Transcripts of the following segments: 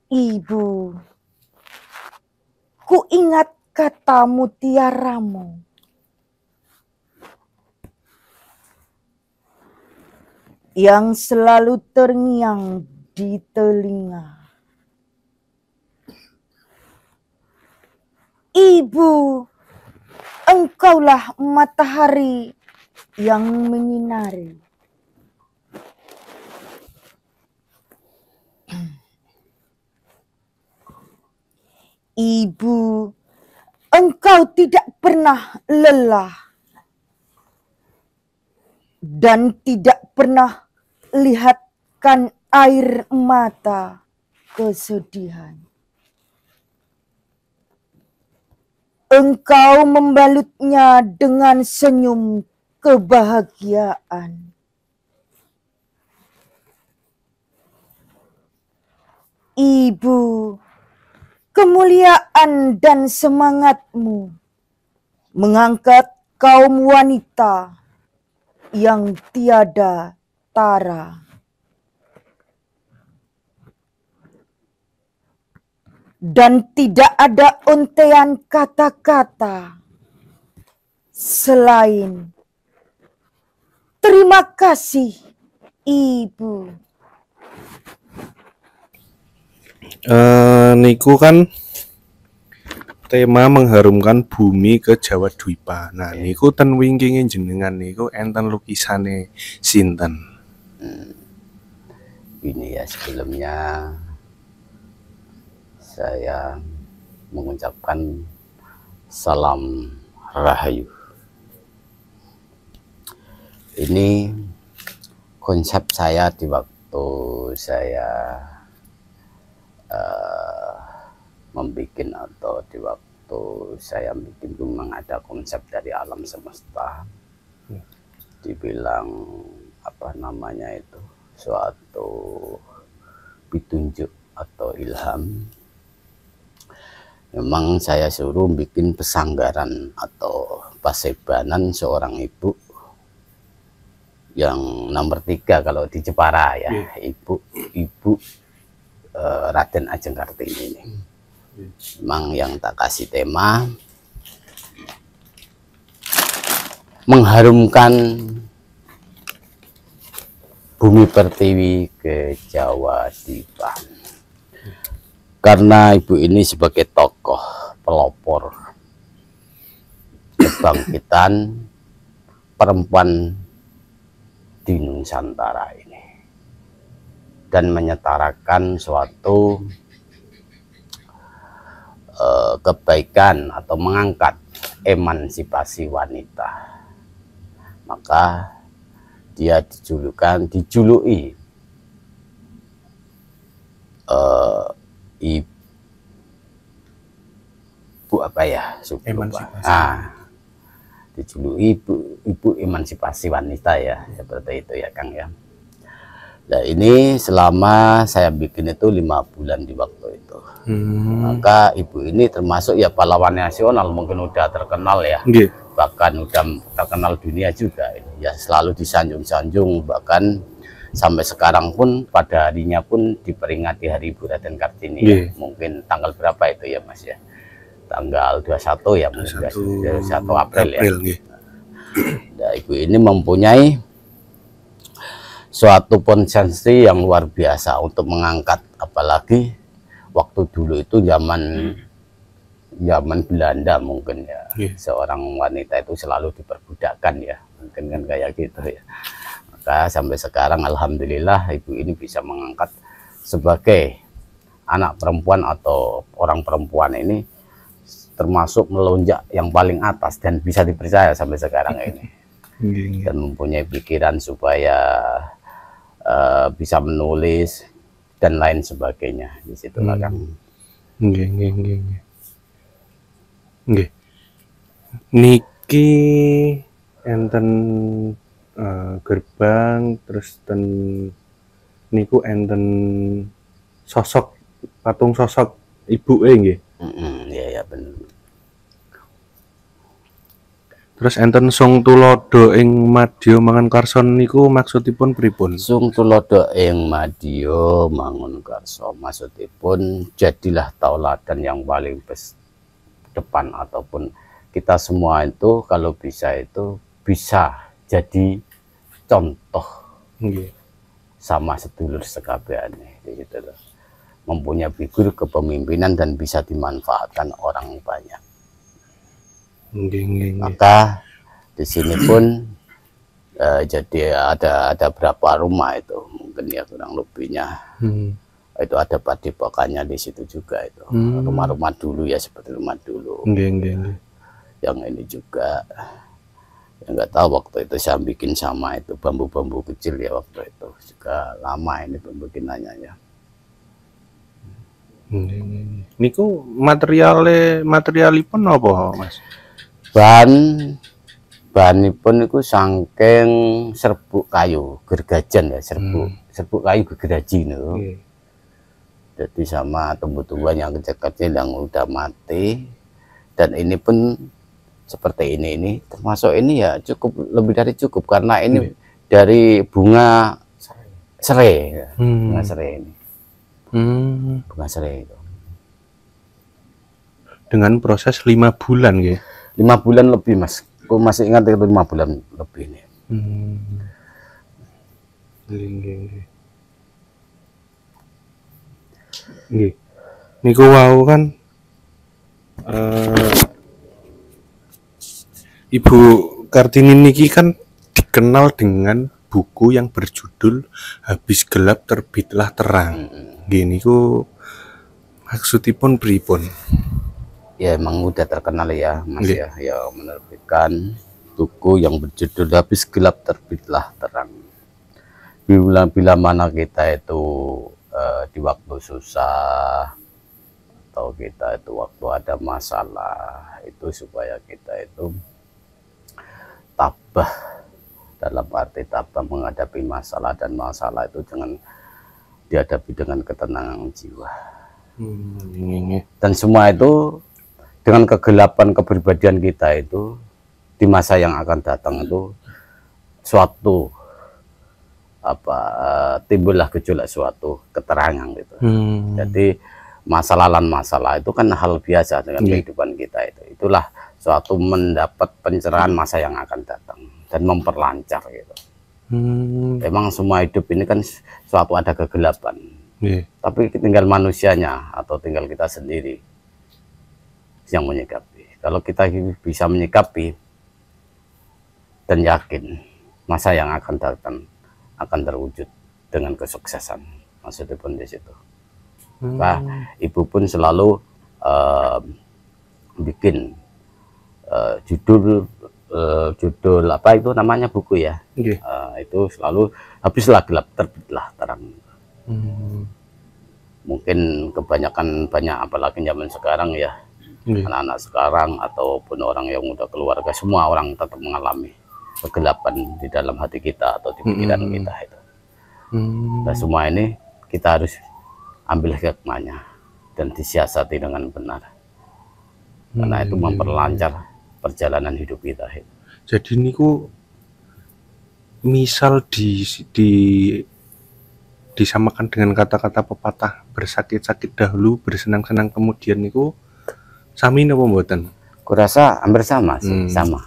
Ibu, ku ingat kata mutiaramu. Yang selalu terngiang di telinga. Ibu, engkaulah matahari yang menyinari. Ibu, engkau tidak pernah lelah dan tidak pernah lihatkan air mata kesedihan. Engkau membalutnya dengan senyum kebahagiaan. Ibu, kemuliaan dan semangatmu mengangkat kaum wanita yang tiada tara. Dan tidak ada untaian kata-kata selain terima kasih, Ibu. Niku kan tema mengharumkan bumi ke Jawa Dwipa. Nah, niku ten wingkingin jenengan niku enten lukisane sinten? Ini ya, sebelumnya saya mengucapkan salam rahayu. Ini konsep saya di waktu saya membikin, atau di waktu saya bikin, memang ada konsep dari alam semesta. Dibilang apa namanya itu, suatu petunjuk atau ilham. Memang saya suruh bikin pesanggaran atau pasebanan seorang ibu yang nomor 3 kalau di Jepara ya, ibu Raden Ajeng Kartini ini. Memang yang tak kasih tema mengharumkan bumi pertiwi ke Jawa Dwipa. Karena ibu ini sebagai tokoh pelopor kebangkitan perempuan di Nusantara ini, dan menyetarakan suatu kebaikan atau mengangkat emansipasi wanita. Maka dia dijuluki ibu apa ya, emansipasi. Dijuluki ibu emansipasi wanita ya, seperti itu ya Kang ya. Nah ini selama saya bikin itu 5 bulan di waktu itu. Maka ibu ini termasuk ya pahlawan nasional, mungkin udah terkenal ya. Bahkan udah terkenal dunia juga ini. Ya selalu disanjung-sanjung, bahkan sampai sekarang pun pada harinya pun diperingati Hari Ibu Raden Kartini ya. Mungkin tanggal berapa itu ya Mas ya? Tanggal 21 ya, 21 April ya. Nah, ibu ini mempunyai suatu potensi yang luar biasa untuk mengangkat, apalagi waktu dulu itu zaman Belanda mungkin ya. Seorang wanita itu selalu diperbudakkan ya, mungkin kan kayak gitu ya. Maka sampai sekarang alhamdulillah ibu ini bisa mengangkat sebagai anak perempuan atau orang perempuan ini termasuk melonjak yang paling atas dan bisa dipercaya sampai sekarang ini. Dan mempunyai pikiran supaya bisa menulis dan lain sebagainya. Di situlah Kang. Niki enten gerbang, terus ten niku enten sosok patung sosok ibu nggih. Iya ya benar. Terus enten Sung Tulodo ing Madya Mangunkarson niku maksudipun pripun? Sung Tulodo ing Madya Mangunkarson maksudipun jadilah tauladan yang paling depan, ataupun kita semua itu kalau bisa itu bisa jadi contoh sama sedulur sekabehane gitu loh. Mempunyai figur kepemimpinan dan bisa dimanfaatkan orang banyak. Maka di sini pun jadi ada berapa rumah itu mungkin ya kurang lebihnya itu ada padepokannya di situ juga itu rumah-rumah dulu ya, seperti rumah dulu. Yang ini juga ya nggak tahu waktu itu saya bikin sama itu bambu-bambu kecil ya, waktu itu juga lama ini pembikinannya ya. Niku materialipun apa, Mas? Bahanipun itu saking serbuk kayu gergajan ya, serbuk kayu gergaji nih. Jadi sama tumbuh-tumbuhan yang kecil-kecil yang udah mati, dan ini pun seperti ini termasuk ini ya cukup, lebih dari cukup, karena ini dari bunga serai, bunga serai ini. Bunga serai itu dengan proses 5 bulan ya. 5 bulan lebih, Mas. Aku masih ingat itu 5 bulan lebih ini. Niku wau kan Ibu Kartini niki kan dikenal dengan buku yang berjudul Habis Gelap Terbitlah Terang. Gini ku maksudipun pripun? Ya emang udah terkenal ya, Mas ya, yang menerbitkan buku yang berjudul Habis Gelap Terbitlah Terang. Bila mana kita itu di waktu susah atau kita itu waktu ada masalah, itu supaya kita itu tabah, dalam arti tabah menghadapi masalah, dan masalah itu dengan dihadapi dengan ketenangan jiwa. Dan semua itu dengan kegelapan kepribadian kita itu di masa yang akan datang itu suatu timbullah gejolak suatu keterangan gitu. Jadi masalah itu kan hal biasa dengan kehidupan kita itu. Itulah suatu mendapat pencerahan masa yang akan datang dan memperlancar gitu. Emang semua hidup ini kan suatu ada kegelapan. Tapi tinggal manusianya atau tinggal kita sendiri yang menyikapi. Kalau kita bisa menyikapi dan yakin masa yang akan datang akan terwujud dengan kesuksesan, maksudnya pun di situ. Nah, ibu pun selalu bikin judul apa itu namanya buku ya, itu selalu habislah gelap terbitlah terang. Mungkin kebanyakan apalagi zaman sekarang ya, anak-anak sekarang ataupun orang yang udah keluarga, semua orang tetap mengalami kegelapan di dalam hati kita atau di pikiran kita itu. Nah, semua ini kita harus ambil hikmahnya dan disiasati dengan benar, karena itu memperlancar perjalanan hidup kita. Jadi niku misal disamakan dengan kata-kata pepatah bersakit-sakit dahulu bersenang-senang kemudian niku sami napa mboten? Kurasa hampir sama sih, sama.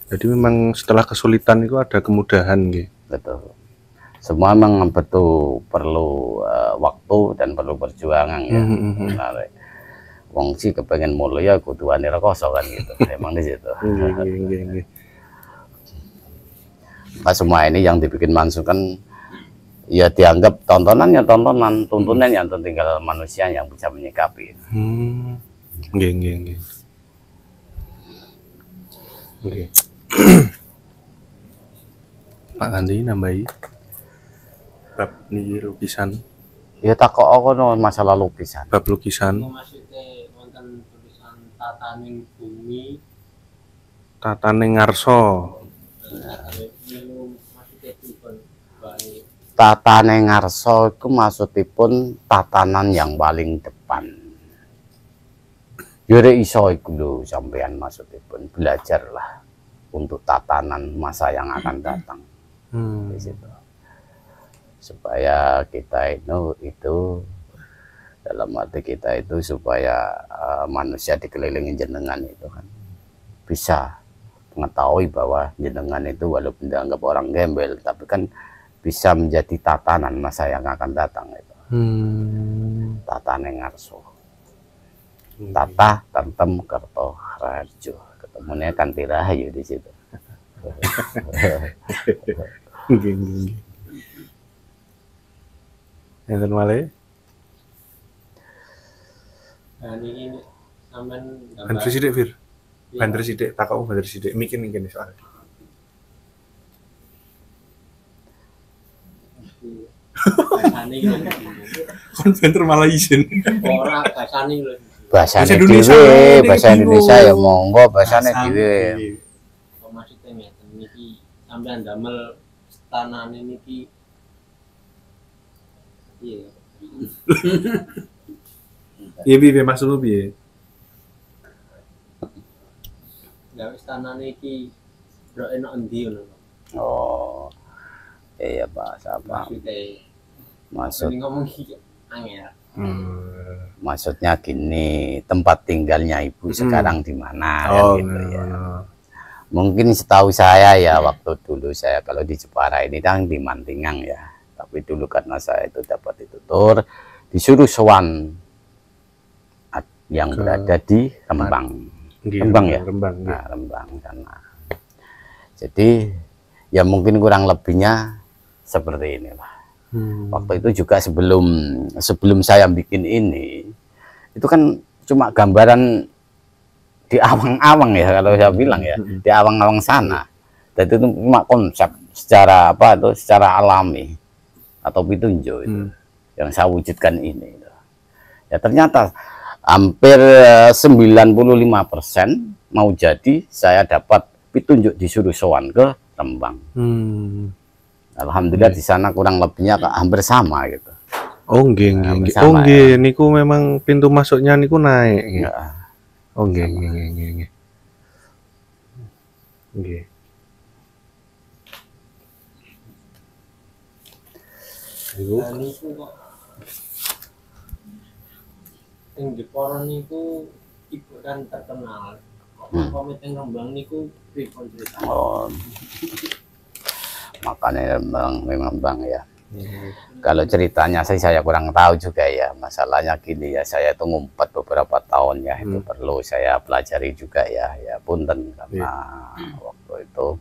Jadi memang setelah kesulitan itu ada kemudahan gitu. Betul. Semua memang betul perlu waktu dan perlu perjuangan ya. Wong sih kepengen mulia kudu ane rekoso kan gitu. Emang di situ. Nah, semua ini yang dibikin Mansur kan ya dianggap tontonan ya tontonan, tuntunan yang tinggal manusia yang bisa menyikapi. Oke. Pak Andi nambahi bab niki lukisan. Ya takok kono masalah lukisan. Bab lukisan. Maksudnya wonten tulisan tataning bumi, Tataning ngarsa. Tataning ngarsa itu maksudipun tatanan yang paling depan. Yore iso iku lho sampean maksudipun belajarlah untuk tatanan masa yang akan datang. Di situ. Supaya kita itu dalam hati kita itu supaya manusia dikelilingi jenengan itu kan bisa mengetahui bahwa jenengan itu walaupun dianggap orang gembel tapi kan bisa menjadi tatanan masa yang akan datang itu. Tatane ngarso. Tata Tentem Kerto Rajo. Ketemunya Kanthi Rahayu di situ. Nggih. Enten malih. Nah, ini sampean Banter sithik, Fir. Banter sithik, takokmu banter sithik. Mikir kene soalnya. bahasane iki. Kon banter malah izin. Ora bahasane lho. Bahasa Indonesia, dhewe, bahasa bingung. Indonesia ya monggo bahasane dhewe. Kok maksudnya ngeten niki sampean damel tanane niki iya. Iya piye maksudmu piye? Gawe tanane iki bro enak endi ngono. Oh. Iya bahasa apa? Maksud Ngomong iki angel. maksudnya gini, tempat tinggalnya ibu sekarang di mana kan gitu ya. Mungkin setahu saya ya waktu dulu saya kalau di Jepara ini kan di Mantingang ya. Tapi dulu karena saya itu dapat itu tur disuruh sowan yang berada di Rembang. Rembang ya? Rembang. Nah, Rembang sana. Jadi ya mungkin kurang lebihnya seperti inilah. Waktu itu juga sebelum saya bikin ini itu kan cuma gambaran di awang-awang ya kalau saya bilang ya, di awang-awang sana. Dan itu cuma konsep secara apa itu secara alami atau pitunjuk itu yang saya wujudkan ini. Ya ternyata hampir 95% mau jadi saya dapat pitunjuk disuruh sowan ke Rembang. Alhamdulillah di sana kurang lebihnya hampir sama gitu. Oh nggih. Oh nggih, niku memang pintu masuknya niku naik nggih. Oh nggih. Nggih. Niku kok ing Jepara niku ibu kan terkenal. Komite teng Rembang niku pripun ceritane? Oh. Makanya memang bang ya. Kalau ceritanya saya kurang tahu juga ya. Masalahnya gini ya, saya itu ngumpet beberapa tahun ya. Itu perlu saya pelajari juga ya. Ya punten karena waktu itu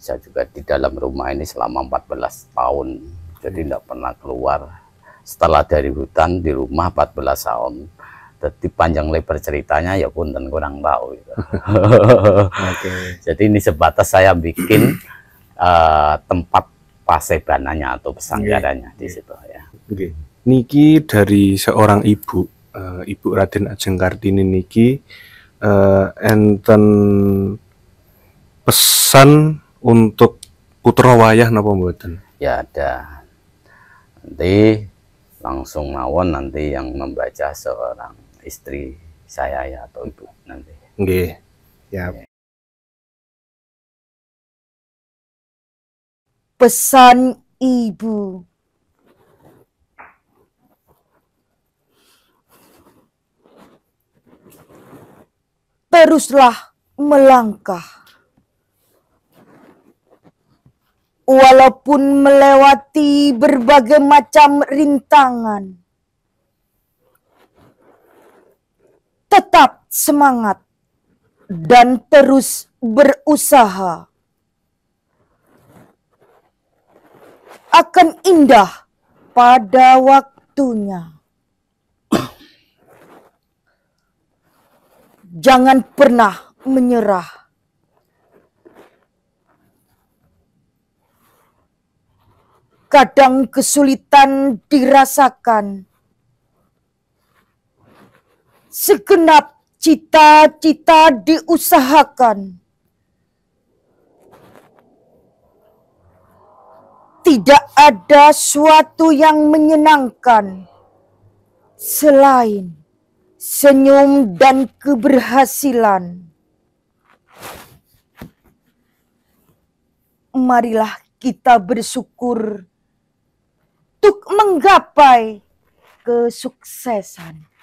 saya juga di dalam rumah ini selama 14 tahun. Jadi tidak pernah keluar. Setelah dari hutan di rumah 14 tahun. Jadi panjang lebar ceritanya ya punten kurang tahu. Gitu. Jadi ini sebatas saya bikin tempat pasebananya atau pesanggarannya di situ ya. Niki dari seorang ibu, Ibu Raden Ajeng Kartini niki enten pesan untuk putra wayah napa mboten? Ya ada. Nanti langsung mawon nanti yang membaca seorang istri saya ya atau ibu nanti. Nggih. Ya. Pesan ibu. Teruslah melangkah. Walaupun melewati berbagai macam rintangan. Tetap semangat dan terus berusaha. Akan indah pada waktunya. Jangan pernah menyerah. Kadang kesulitan dirasakan. Segenap cita-cita diusahakan. Tidak ada suatu yang menyenangkan selain senyum dan keberhasilan. Marilah kita bersyukur untuk menggapai kesuksesan.